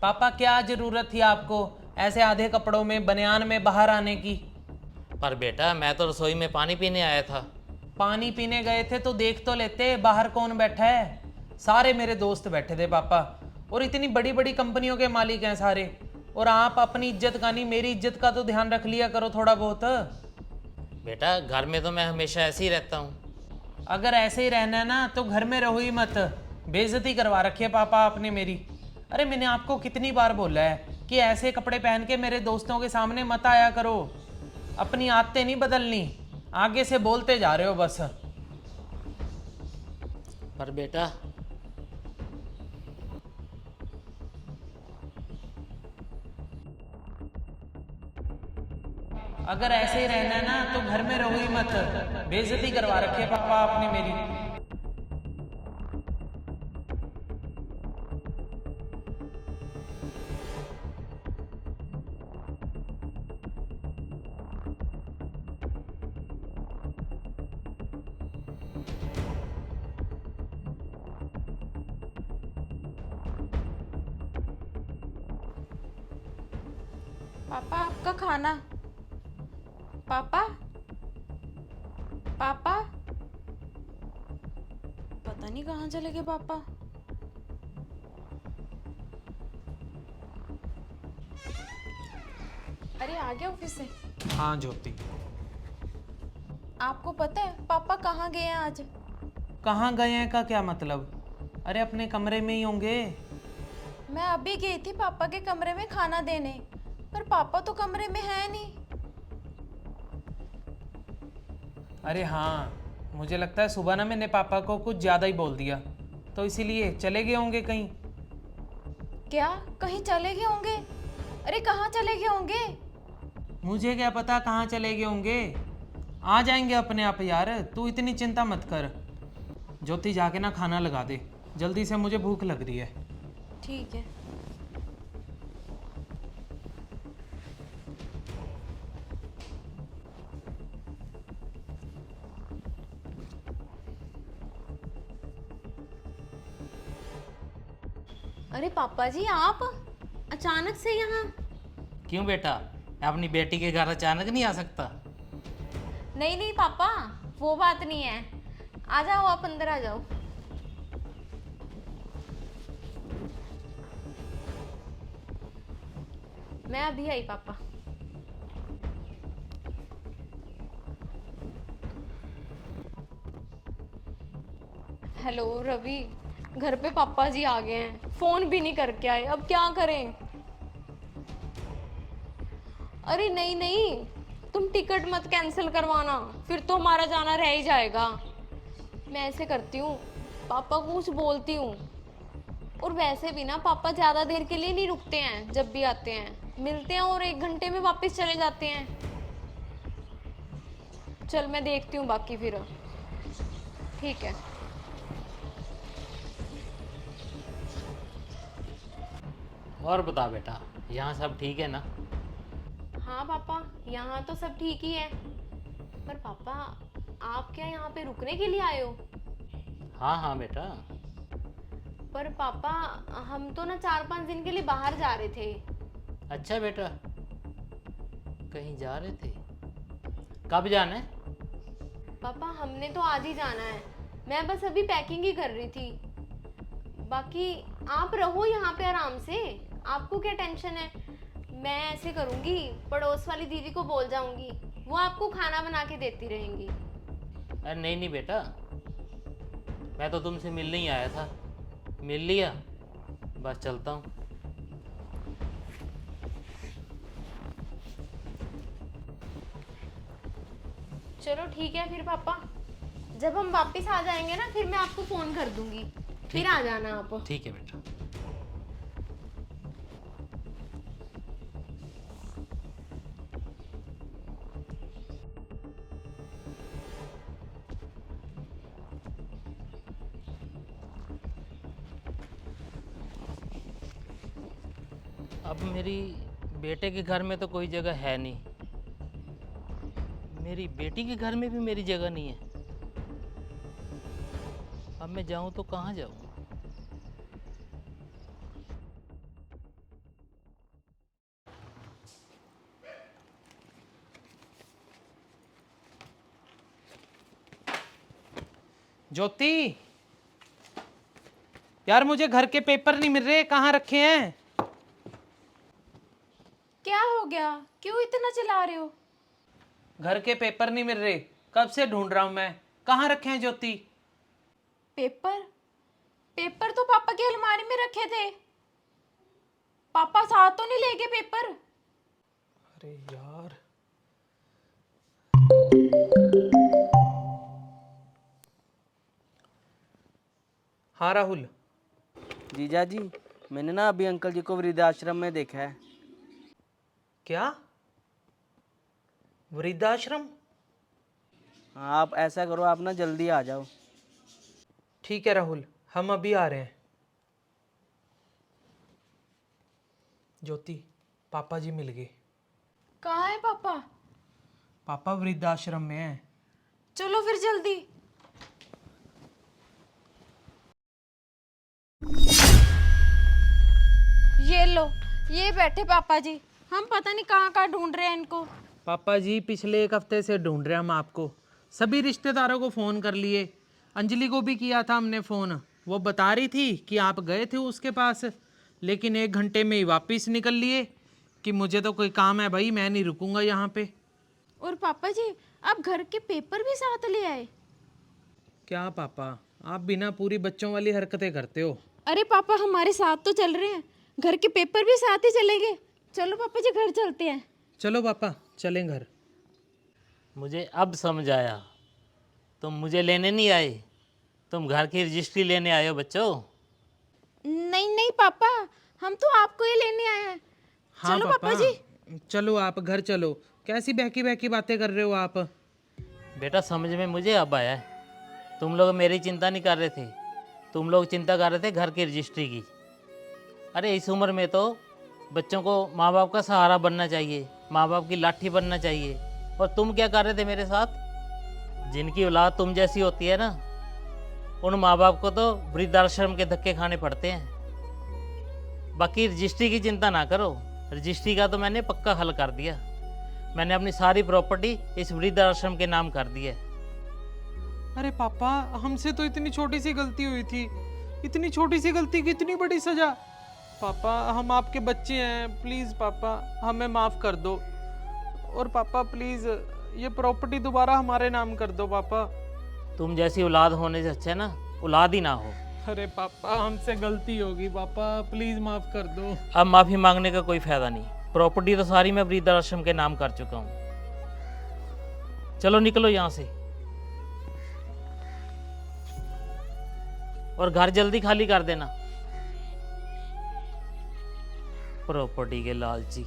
पापा क्या जरूरत थी आपको ऐसे आधे कपड़ों में बनियान में बाहर आने की? पर बेटा मैं तो रसोई में पानी पीने आया था। पानी पीने गए थे तो देख तो लेते बाहर कौन बैठा है। सारे मेरे दोस्त बैठे थे पापा, और इतनी बड़ी बड़ी कंपनियों के मालिक हैं सारे। और आप अपनी इज्जत का नहीं मेरी इज्जत का तो ध्यान रख लिया करो थोड़ा बहुत। बेटा घर में तो मैं हमेशा ऐसे ही रहता हूँ। अगर ऐसे ही रहना है ना तो घर में रहो ही मत। बेइज्जती करवा रखी है पापा आपने मेरी। अरे मैंने आपको कितनी बार बोला है कि ऐसे कपड़े पहन के मेरे दोस्तों के सामने मत आया करो। अपनी आदतें नहीं बदलनी, आगे से बोलते जा रहे हो बस। पर बेटा अगर ऐसे ही रहना है ना तो घर में रहो ही मत। बेइज्जती करवा रखी है पापा आपने मेरी। पापा आपका खाना। पापा, पापा, पता नहीं कहाँ चले गए पापा। अरे आ गया ऑफिस से? हाँ ज्योति। आपको पता है पापा कहाँ गए हैं आज? कहाँ गए हैं का क्या मतलब? अरे अपने कमरे में ही होंगे। मैं अभी गई थी पापा के कमरे में खाना देने, पर पापा तो कमरे में है नहीं। अरे हाँ, मुझे लगता है सुबह ना मैंने पापा को कुछ ज़्यादा ही बोल दिया, तो इसीलिए चले गए होंगे कहीं। क्या कहीं चले गए होंगे? अरे कहाँ चले गए होंगे? मुझे क्या पता कहाँ चले गए होंगे। आ जाएंगे अपने आप यार, तू इतनी चिंता मत कर। ज्योति जाके ना खाना लगा दे जल्दी से, मुझे भूख लग रही है। ठीक है। अरे पापा जी आप अचानक से यहाँ? क्यों बेटा, मैं अपनी बेटी के घर अचानक नहीं आ सकता? नहीं नहीं पापा, वो बात नहीं है। आ जाओ, आप अंदर आ जाओ। मैं अभी आई पापा। हेलो रवि, घर पे पापा जी आ गए हैं, फोन भी नहीं करके आए, अब क्या करें? अरे नहीं नहीं, तुम टिकट मत कैंसिल करवाना, फिर तो हमारा जाना रह ही जाएगा। मैं ऐसे करती हूँ, पापा को कुछ बोलती हूँ। और वैसे भी ना पापा ज़्यादा देर के लिए नहीं रुकते हैं, जब भी आते हैं मिलते हैं और 1 घंटे में वापस चले जाते हैं। चल मैं देखती हूँ बाकी फिर। ठीक है। और बता बेटा, यहाँ सब ठीक है ना? हाँ पापा, यहाँ तो सब ठीक ही है। पर पापा, आप क्या यहाँ पे रुकने के लिए आए हो? हाँ हाँ बेटा। पर पापा, हम तो ना 4-5 दिन के लिए बाहर जा रहे थे। अच्छा बेटा, कहीं जा रहे थे? कब जाना है? पापा हमने तो आज ही जाना है, मैं बस अभी पैकिंग ही कर रही थी। बाकी आप रहो यहाँ पे आराम से, आपको क्या टेंशन है? मैं ऐसे करूँगी, पड़ोस वाली दीदी को बोल जाऊँगी, वो आपको खाना बना के देती रहेंगी। अरे नहीं नहीं बेटा, मैं तो तुमसे मिलने ही आया था। मिल लिया, बस चलता हूँ। चलो ठीक है फिर पापा, जब हम वापस आ जाएंगे ना फिर मैं आपको फोन कर दूंगी, फिर आ जाना आप। ठीक है बेटा। अब मेरी बेटे के घर में तो कोई जगह है नहीं, मेरी बेटी के घर में भी मेरी जगह नहीं है। अब मैं जाऊं तो कहाँ जाऊं? ज्योति, यार मुझे घर के पेपर नहीं मिल रहे, कहाँ रखे हैं? क्या हो गया, क्यों इतना चिल्ला रहे हो? घर के पेपर नहीं मिल रहे, कब से ढूंढ रहा हूं मैं। कहाँ रखे हैं ज्योति? पेपर? पेपर तो पापा की अलमारी में रखे थे। पापा साथ तो नहीं ले गए पेपर? अरे यार, हाँ राहुल। जीजा जी, मैंने ना अभी अंकल जी को वृद्धाश्रम में देखा है। क्या? वृद्धाश्रम? हाँ, आप ऐसा करो, आप ना जल्दी आ जाओ। ठीक है राहुल, हम अभी आ रहे हैं। ज्योति, पापा जी मिल गए। कहाँ है पापा? पापा वृद्धाश्रम में हैं। चलो फिर जल्दी। ये लो, ये बैठे पापा जी। हम पता नहीं कहाँ कहाँ ढूंढ रहे हैं इनको। पापा जी पिछले एक हफ्ते से ढूंढ रहे हैं हम आपको। सभी रिश्तेदारों को फ़ोन कर लिए, अंजलि को भी किया था हमने फ़ोन। वो बता रही थी कि आप गए थे उसके पास, लेकिन 1 घंटे में ही वापस निकल लिए कि मुझे तो कोई काम है भाई, मैं नहीं रुकूंगा यहाँ पे। और पापा जी, आप घर के पेपर भी साथ ले आए? क्या पापा, आप बिना पूरी बच्चों वाली हरकतें करते हो। अरे पापा, हमारे साथ तो चल रहे हैं, घर के पेपर भी साथ ही चलेंगे। चलो पापा जी, घर चलते हैं। चलो पापा, चलें घर। मुझे अब समझ आया, तुम मुझे लेने नहीं आए, तुम घर की रजिस्ट्री लेने आए हो बच्चों। नहीं नहीं पापा, हम तो आपको ही लेने आए हैं। हाँ चलो पापा जी। चलो आप घर चलो। कैसी बहकी बहकी बातें कर रहे हो आप। बेटा समझ में मुझे अब आया है, तुम लोग मेरी चिंता नहीं कर रहे थे, तुम लोग चिंता कर रहे थे घर की रजिस्ट्री की। अरे इस उम्र में तो बच्चों को माँ बाप का सहारा बनना चाहिए, माँ बाप की लाठी बनना चाहिए। और तुम क्या कर रहे थे मेरे साथ? जिनकी औलाद तुम जैसी होती है ना, उन माँ बाप को तो वृद्धाश्रम के धक्के खाने पड़ते हैं। बाकी रजिस्ट्री की चिंता ना करो, रजिस्ट्री का तो मैंने पक्का हल कर दिया। मैंने अपनी सारी प्रॉपर्टी इस वृद्धाश्रम के नाम कर दी है। अरे पापा, हमसे तो इतनी छोटी सी गलती हुई थी, इतनी छोटी सी गलती की इतनी बड़ी सजा। पापा, हम आपके बच्चे हैं, प्लीज़ पापा हमें माफ़ कर दो। और पापा प्लीज़ ये प्रॉपर्टी दोबारा हमारे नाम कर दो पापा। तुम जैसी औलाद होने से अच्छा ना औलाद ही ना हो। अरे पापा, हमसे गलती होगी पापा, प्लीज़ माफ़ कर दो। अब माफ़ी मांगने का कोई फ़ायदा नहीं, प्रॉपर्टी तो सारी मैं वृद्धाश्रम के नाम कर चुका हूँ। चलो निकलो यहाँ से, और घर जल्दी खाली कर देना। प्रॉपर्टी के लालची।